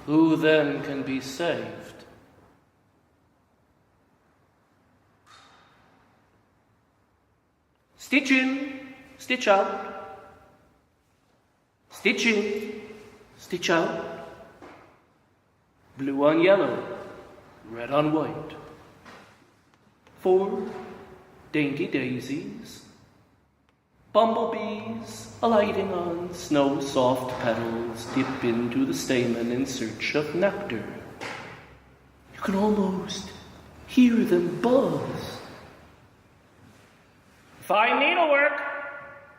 Who then can be saved? Stitch in, stitch out. Stitch in, stitch out. Blue on yellow, red on white. 4 dainty daisies, bumblebees alighting on snow-soft petals dip into the stamen in search of nectar. You can almost hear them buzz. Fine needlework,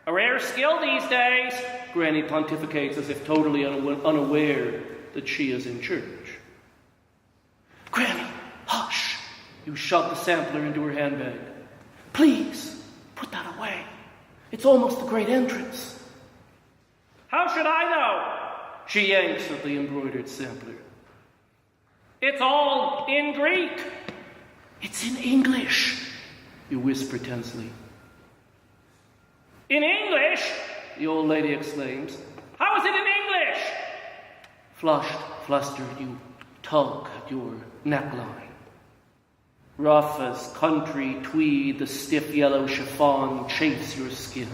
a rare skill these days, Granny pontificates as if totally unaware that she is in church. Granny, hush! You shove the sampler into her handbag. Please, put that away. It's almost the great entrance. How should I know? She yanks at the embroidered sampler. It's all in Greek. It's in English, you whisper tensely. In English? The old lady exclaims. How is it in English? Flushed, flustered, you tug at your neckline. Rough as country tweed, the stiff yellow chiffon chafes your skin.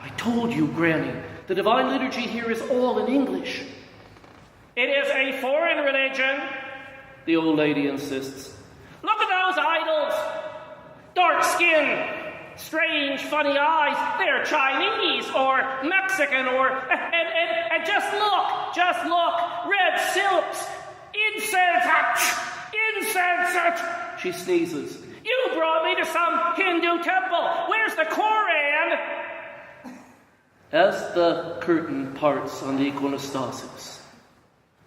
I told you, Granny, the divine liturgy here is all in English. It is a foreign religion, the old lady insists. Look at those idols. Dark skin, strange, funny eyes. They're Chinese or Mexican or... And just look. Red silks, incense. She sneezes. You brought me to some Hindu temple. Where's the Koran? As the curtain parts on the iconostasis,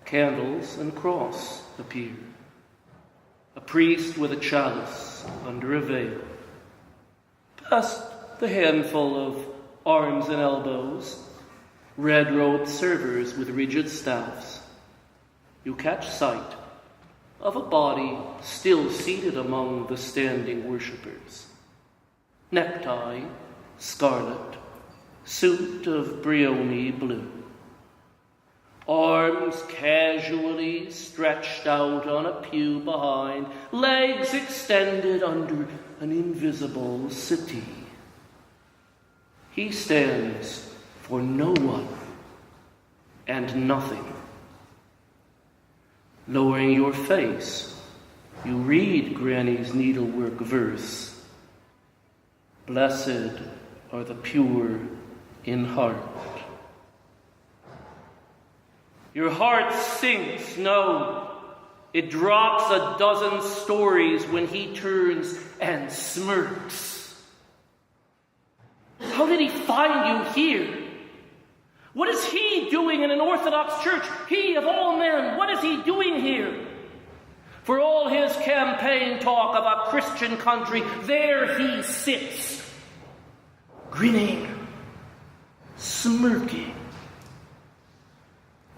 candles and cross appear. A priest with a chalice under a veil. Past the handful of arms and elbows, red-robed servers with rigid staffs, you catch sight of a body still seated among the standing worshippers. Necktie, scarlet, suit of briony blue. Arms casually stretched out on a pew behind, legs extended under an invisible settee. He stands for no one and nothing. Lowering your face, you read Granny's needlework verse. Blessed are the pure in heart. Your heart sinks, no. It drops a dozen stories when he turns and smirks. How did he find you here? What is he doing in an Orthodox church? He, of all men, what is he doing here? For all his campaign talk of a Christian country, there he sits, grinning, smirking,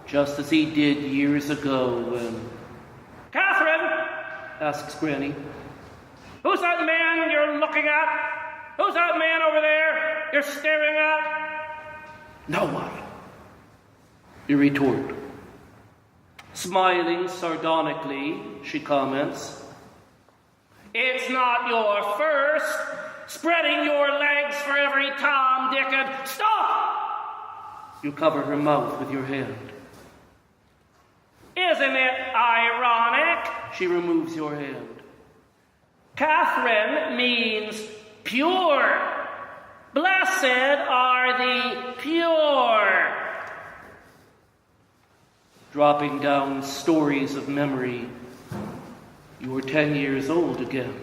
just as he did years ago when... Catherine, asks Granny, who's that man you're looking at? Who's that man over there you're staring at? No one. You retort. Smiling sardonically, she comments, it's not your first, spreading your legs for every Tom, Dick, and... Stop! You cover her mouth with your hand. Isn't it ironic? She removes your hand. Catherine means pure. Blessed are the pure. Dropping down stories of memory, you were 10 years old again.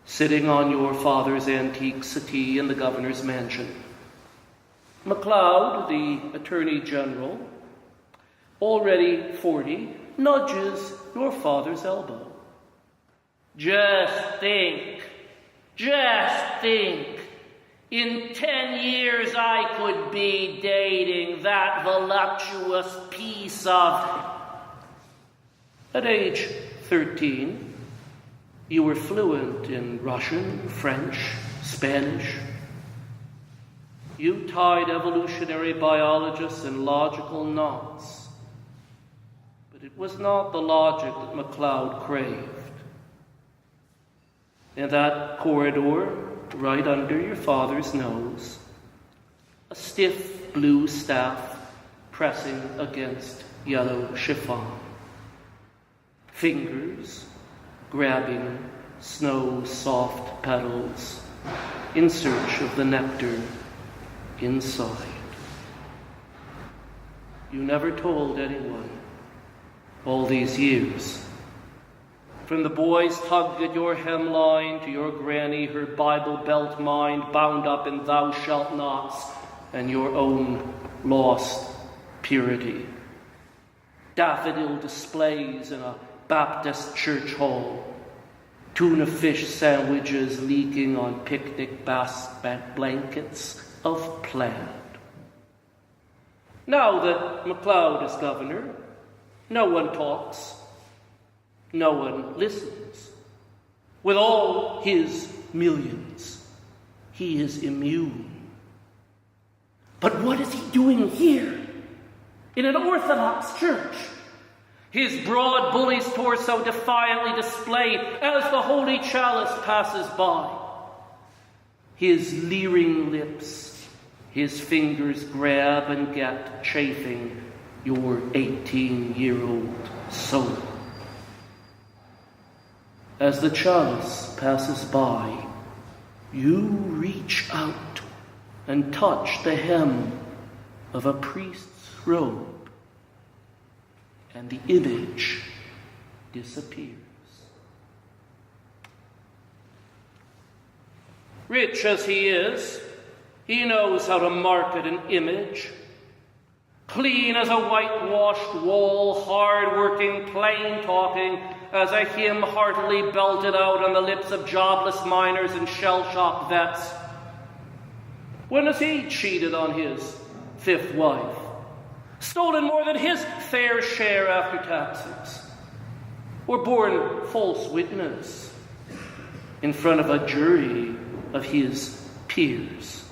Sitting on your father's antique settee in the governor's mansion. MacLeod, the attorney general, already 40, nudges your father's elbow. Just think. In 10 years I could be dating that voluptuous piece of... At age 13, you were fluent in Russian, French, Spanish. You tied evolutionary biologists in logical knots. But it was not the logic that MacLeod craved. In that corridor, right under your father's nose, a stiff blue staff pressing against yellow chiffon. Fingers grabbing snow-soft petals in search of the nectar inside. You never told anyone all these years. From the boys tugged at your hemline to your granny, her Bible belt mind bound up in thou shalt nots and your own lost purity. Daffodil displays in a Baptist church hall. Tuna fish sandwiches leaking on picnic blankets of plaid. Now that MacLeod is governor, no one talks. No one listens. With all his millions, he is immune. But what is he doing here, in an Orthodox church? His broad bully's torso defiantly displayed as the holy chalice passes by. His leering lips, his fingers grab and get, chafing your 18-year-old soul. As the chalice passes by, you reach out and touch the hem of a priest's robe, and the image disappears. Rich as he is, he knows how to market an image. Clean as a whitewashed wall, hard-working, plain-talking, as a hymn heartily belted out on the lips of jobless miners and shell-shocked vets. When has he cheated on his fifth wife? Stolen more than his fair share after taxes? Or borne false witness in front of a jury of his peers?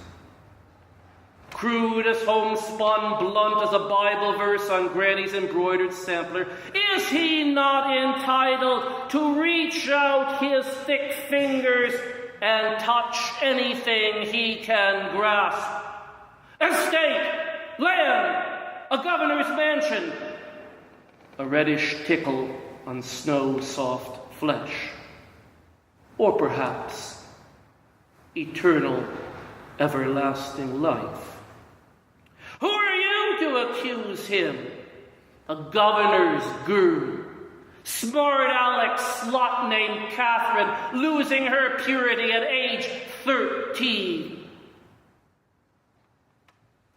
Crude as homespun, blunt as a Bible verse on Granny's embroidered sampler, is he not entitled to reach out his thick fingers and touch anything he can grasp? Estate, land, a governor's mansion, a reddish tickle on snow-soft flesh, or perhaps eternal, everlasting life. Who are you to accuse him? A governor's guru, smart aleck slut named Catherine, losing her purity at age 13.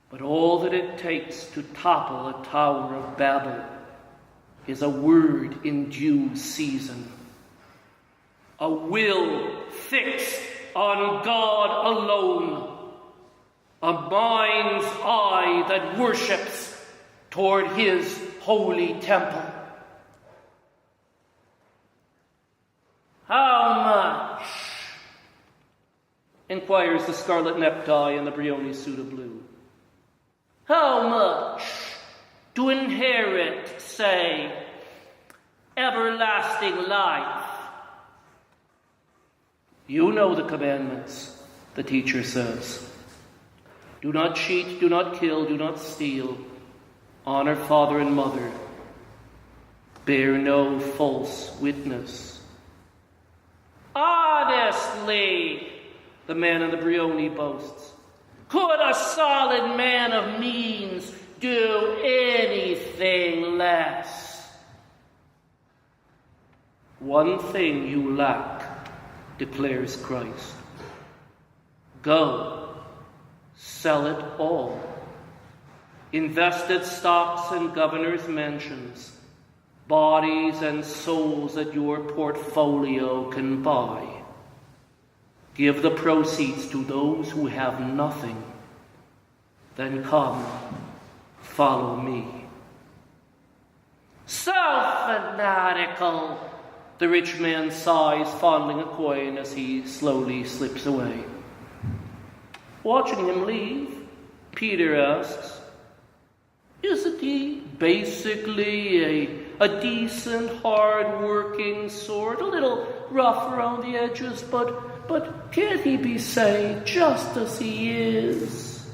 But all that it takes to topple a Tower of Babel is a word in due season, a will fixed on God alone, a mind's eye that worships toward his holy temple. How much? Inquires the scarlet necktie and the Brioni suit of blue. How much to inherit, say, everlasting life? You know the commandments, the teacher says. Do not cheat, do not kill, do not steal. Honor father and mother. Bear no false witness. Honestly, the man in the Brioni boasts, could a solid man of means do anything less? One thing you lack, declares Christ. Go, sell it all. Invested stocks and governor's mansions, bodies and souls that your portfolio can buy. Give the proceeds to those who have nothing. Then come, follow me. So fanatical, the rich man sighs, fondling a coin as he slowly slips away. Watching him leave, Peter asks, isn't he basically a decent, hard-working sort, a little rough around the edges, but can't he be saved just as he is?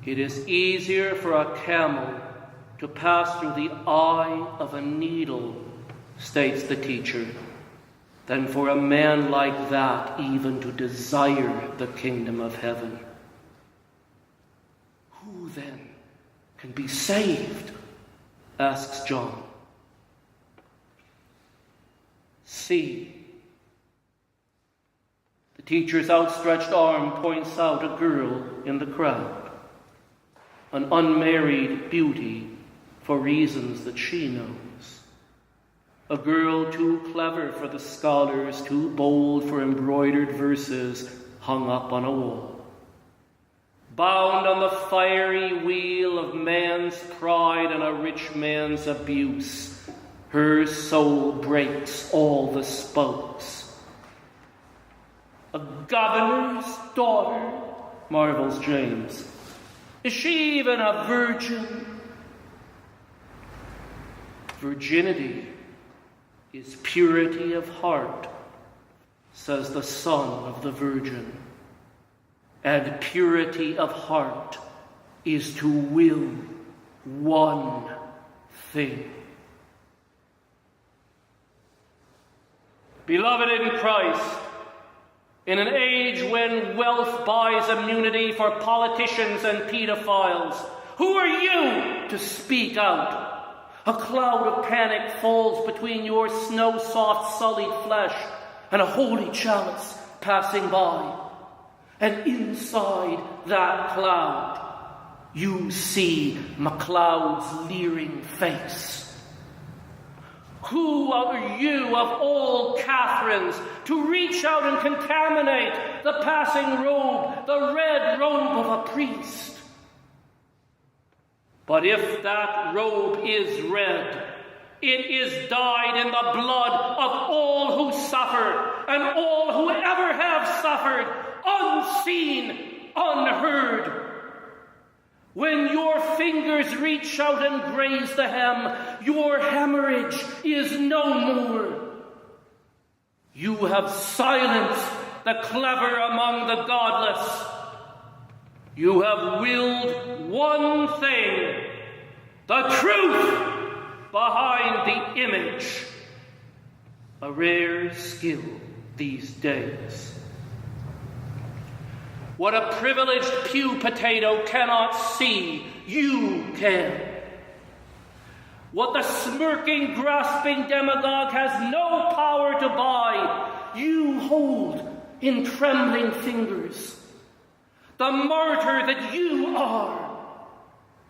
It is easier for a camel to pass through the eye of a needle, states the teacher, than for a man like that even to desire the kingdom of heaven. Who then can be saved? Asks John. See. The teacher's outstretched arm points out a girl in the crowd, an unmarried beauty for reasons that she knows. A girl too clever for the scholars, too bold for embroidered verses hung up on a wall. Bound on the fiery wheel of man's pride and a rich man's abuse, her soul breaks all the spokes. A governor's daughter, marvels James. Is she even a virgin? Virginity is purity of heart, says the Son of the Virgin. And purity of heart is to will one thing. Beloved in Christ, in an age when wealth buys immunity for politicians and pedophiles, who are you to speak out? A cloud of panic falls between your snow-soft, sullied flesh and a holy chalice passing by. And inside that cloud, you see MacLeod's leering face. Who are you of all Catherines to reach out and contaminate the passing robe, the red robe of a priest? But if that robe is red, it is dyed in the blood of all who suffer and all who ever have suffered, unseen, unheard. When your fingers reach out and graze the hem, your hemorrhage is no more. You have silenced the clever among the godless. You have willed one thing, the truth behind the image. A rare skill these days. What a privileged pew potato cannot see, you can. What the smirking, grasping demagogue has no power to buy, you hold in trembling fingers. The martyr that you are,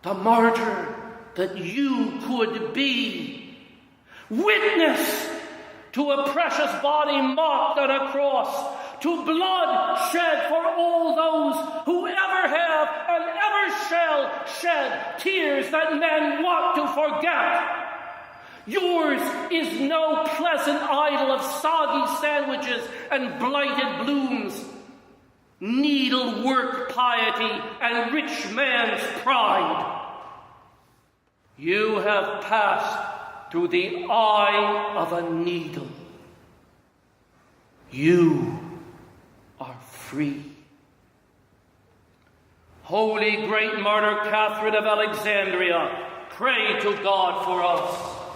the martyr that you could be. Witness to a precious body mocked on a cross, to blood shed for all those who ever have and ever shall shed tears that men want to forget. Yours is no pleasant idol of soggy sandwiches and blighted blooms, needlework piety and rich man's pride. You have passed through the eye of a needle. You are free. Holy great martyr Catherine of Alexandria, pray to God for us.